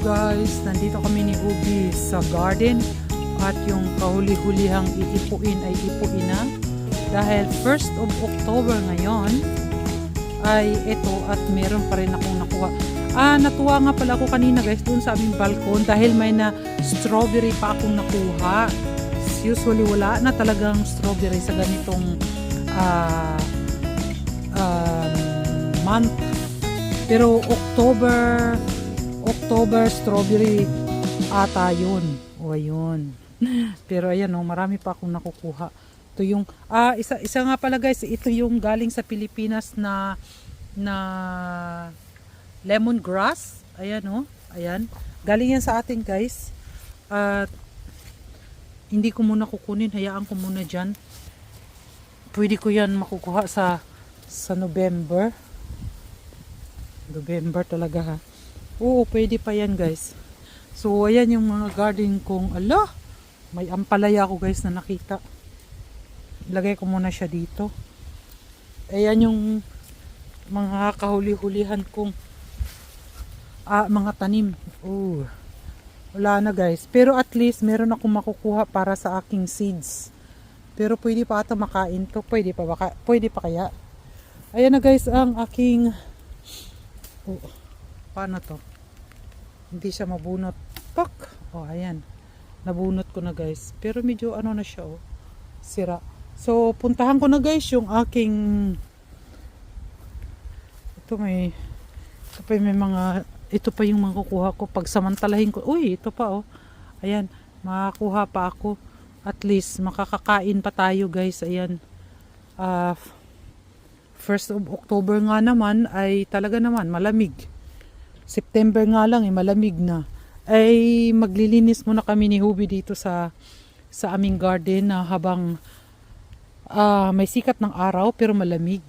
guys, nandito kami ni Ubi sa garden at yung kahuli-hulihang iipuin ay ipuin na dahil 1st of October ngayon ay ito at meron pa rin akong nakuha. Natuwa nga pala ako kanina guys dun sa aming balkon dahil may na strawberry pa akong nakuha. Usually wala na talagang strawberry sa ganitong month, pero October strawberry ata yun. O ayun. Pero ayan o, marami pa akong nakukuha. Ito yung isa nga pala guys, ito yung galing sa Pilipinas na lemongrass. Ayan o, ayan. Galing yan sa atin guys. At hindi ko muna kukunin, hayaan ko muna dyan. Pwede ko yan makukuha sa November talaga ha. Oo, pwede pa yan guys. So ayan yung mga garden kong, may ampalaya ako guys na nakita. Lagay ko muna siya dito. Ayan yung mga kahuli-hulihan kong mga tanim. Wala na guys, pero at least meron akong makukuha para sa aking seeds. Pero pwede pa ata makain to. Pwede pa kaya? Ayan na guys ang aking paano to? Hindi siya mabunot. Pak! Ayan. Nabunot ko na guys. Pero medyo na siya sira. So puntahan ko na guys yung aking ito pa yung makukuha ko pag samantalahin ko. Ito pa Ayan, makakuha pa ako. At least makakakain pa tayo guys. Ayan. 1st of October nga naman ay talaga naman malamig. September nga lang malamig na. Ay maglilinis muna kami ni Hubi dito sa aming garden na habang may sikat ng araw pero malamig.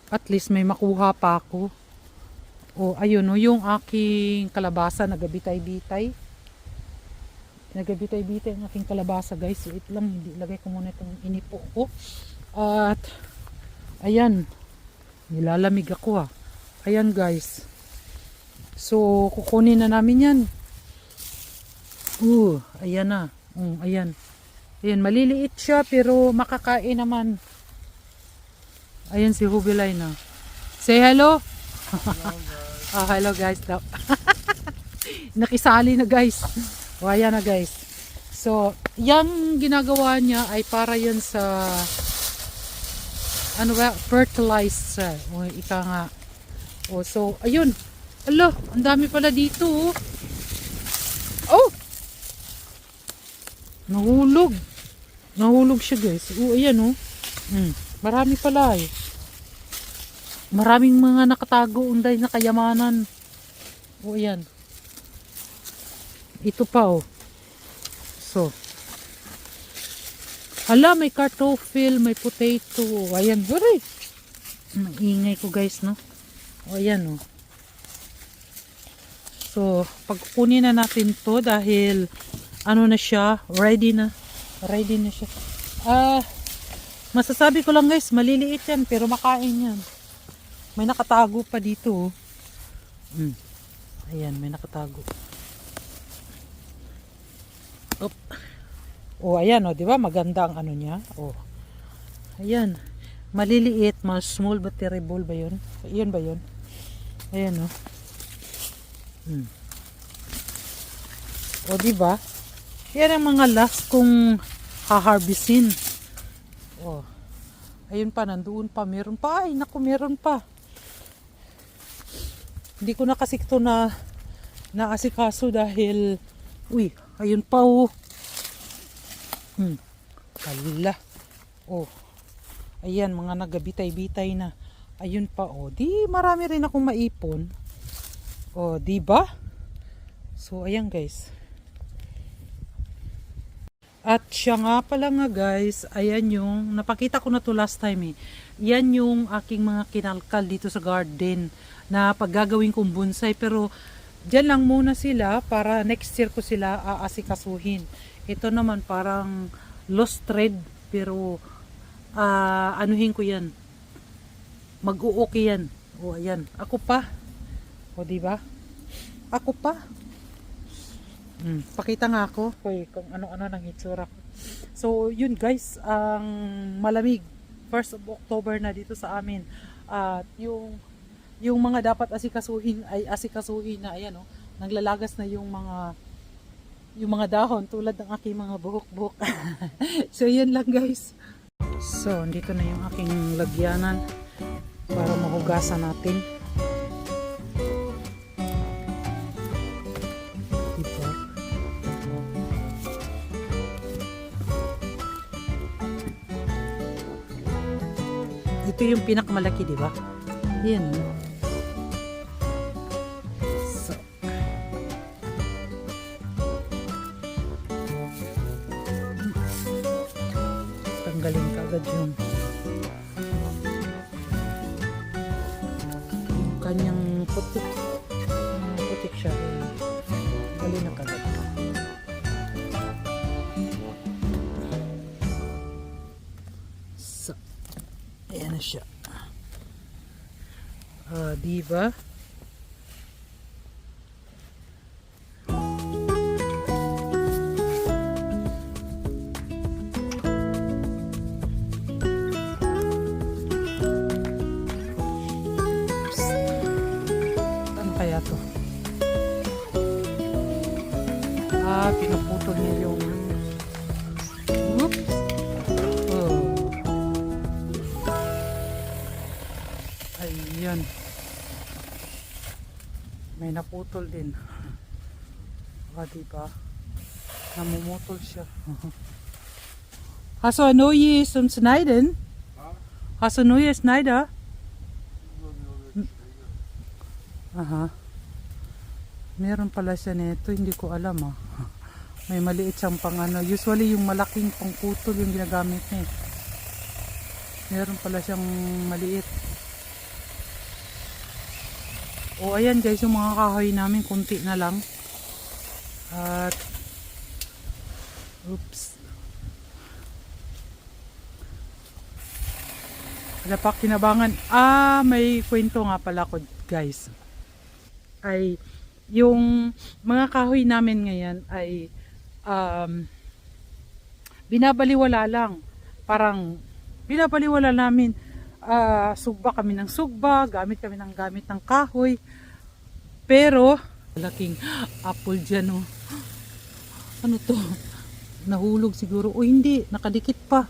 At least may makuha pa ako. Ayun yung aking kalabasa nagabitay-bitay. Nagabitay-bitay ang aking kalabasa guys. Wait lang, hindi lagay ko muna itong inipo ko. At ayan, nilalamig ako Ayan guys. So kukunin na namin yan. Ayan na. Ayan. Ayan, maliliit siya pero makakain naman. Ayan si Hubilay na. Say hello. Hello guys. Nakisali na guys. Ayan na guys. So, yung ginagawa niya ay para yun sa fertilizer. Ika nga. So, ayun. Ang dami pala dito. Nahulog. Nahulog siya guys. Ayan marami pala Maraming mga nakatago unday na kayamanan. Ayan. Ito pa So. May kartofel, may potato. Ayan, buray. Ingay ko guys, no? Ayan, So, pagkukunin na natin to dahil na siya, ready na siya. Masasabi ko lang guys, maliliit yan pero makain yan. May nakatago pa dito. Ayan, may nakatago. Ayan di ba? Maganda ang niya. Ayan. Maliliit, small but terrible ba 'yun? Iyon ba 'yun? Ayan di ba? Yan ang mga last kong haharbisin. Ayun pa, nandoon pa, meron pa. Ay, naku, meron pa. Hindi ko na kasi ito naasikaso dahil ayun pa Kala. Ayan, mga nagabitay-bitay na. Ayun pa di marami rin akong maipon. Di ba? So ayan guys. At siya nga pala nga guys, ayan yung, napakita ko na to last time Yan yung aking mga kinalkal dito sa garden na paggagawin kong bonsai. Pero dyan lang muna sila para next year ko sila aasikasuhin. Ito naman parang lost thread pero anuhin ko yan. Mag-uuki yan. Ayan. Ako pa. O di ba? Ako pa. Pakita nga ako kung ano-ano nang itsura ko. So, yun guys, ang malamig. 1st of October na dito sa amin. At yung mga dapat asikasuhin ay asikasuhin na. Ayan, oh, naglalagas na yung mga dahon tulad ng aking mga buhok-buhok. So, yun lang guys. So, dito na yung aking lagyanan para mahugasan natin. Diba? Ito yung pinakamalaki, di ba? Yan. So, tanggalin ka agad yung kanyang putik. Putik siya. Tanggalin na agad. So, ayan na siya. Diba? Ano kaya to? Pinuputol niya yung oops. Oh. Ayan. May naputol din. Diba? Namumutol siya. Hast du neue zum Schneiden? Hast du neue Schneider? Aha. Meron pala siya nito, hindi ko alam ah. May maliit siyang pang ano. Usually yung malaking pangputol yung ginagamit niya. Meron pala siyang maliit. O ayan guys, yung mga kahoy namin kunti na lang. At oops. Wala pa kinabangan. May kwento nga pala ko guys. Ay yung mga kahoy namin ngayon ay binabaliwala lang. Parang binabaliwala namin. Sugba kami ng sugba, gamit kami ng gamit ng kahoy. Pero malaking apple dyan, oh. Ano to? Nahulog siguro. O hindi, nakadikit pa.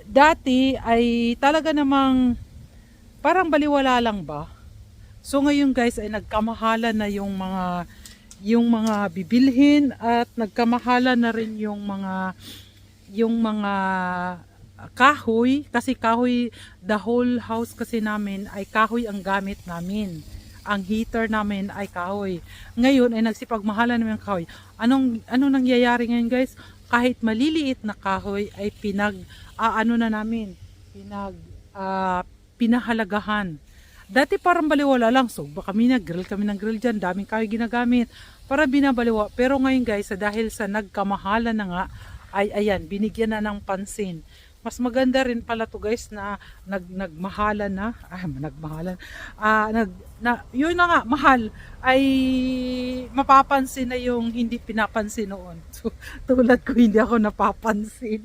Dati ay talaga namang parang baliwala lang ba? So ngayon guys ay nagkamahalan na yung mga bibilhin at nagkamahalan na rin yung mga kahoy, kasi kahoy, the whole house kasi namin ay kahoy ang gamit namin. Ang heater namin ay kahoy. Ngayon ay nagsipagmahalan namin ang kahoy. Anong nangyayari ngayon guys? Kahit maliliit na kahoy ay pinahalagahan. Dati parang baliwala lang. So kami ng grill dyan. Daming kahoy ginagamit. Para binabaliwa. Pero ngayon guys, dahil sa nagkamahalan na nga, ay ayan, binigyan na ng pansin. Mas maganda rin pala to guys na nagmahalan na. Yun na nga, mahal. Ay mapapansin na yung hindi pinapansin noon. So, tulad ko hindi ako napapansin.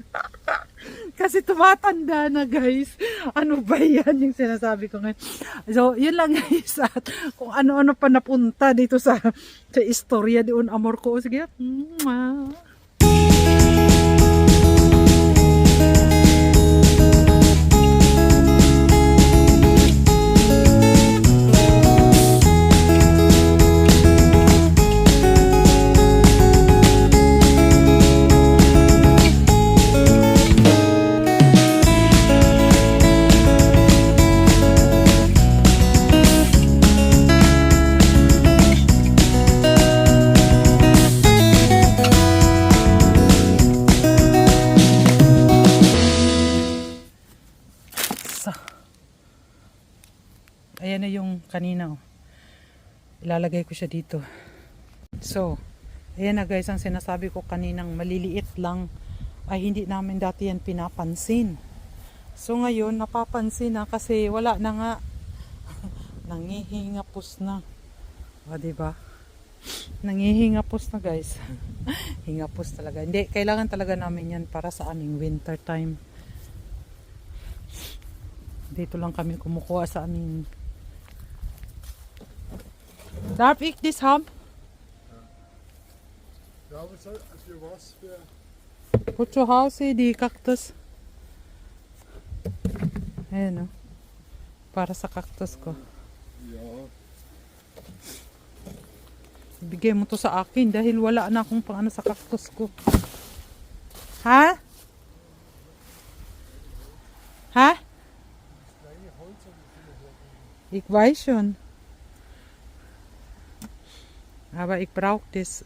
Kasi tumatanda na guys. Ano ba yan yung sinasabi ko ngayon? So, yun lang guys. At kung ano-ano pa napunta dito sa istorya doon amor ko. Sige. Ayan na yung kanina, oh. Ilalagay ko siya dito. So, ayan na guys, ang sinasabi ko kaninang maliliit lang ay hindi namin dati yan pinapansin. So ngayon napapansin na kasi wala na nga Nangihingapos na. O, diba? Nangihingapos na guys. Hingapos talaga. Hindi, kailangan talaga namin yan para sa aming winter time. Dito lang kami kumukuha sa aming... Darf ich das haben? Ja, aber so, für was? Für Für zu Hause, die Cactus. Ayan o. Para sa cactus ko. ja, Ibigay mo to sa akin dahil wala na akong pang ano sa cactus ko. Ha? Ha? Ich weiß schon. Aber ich brauche das.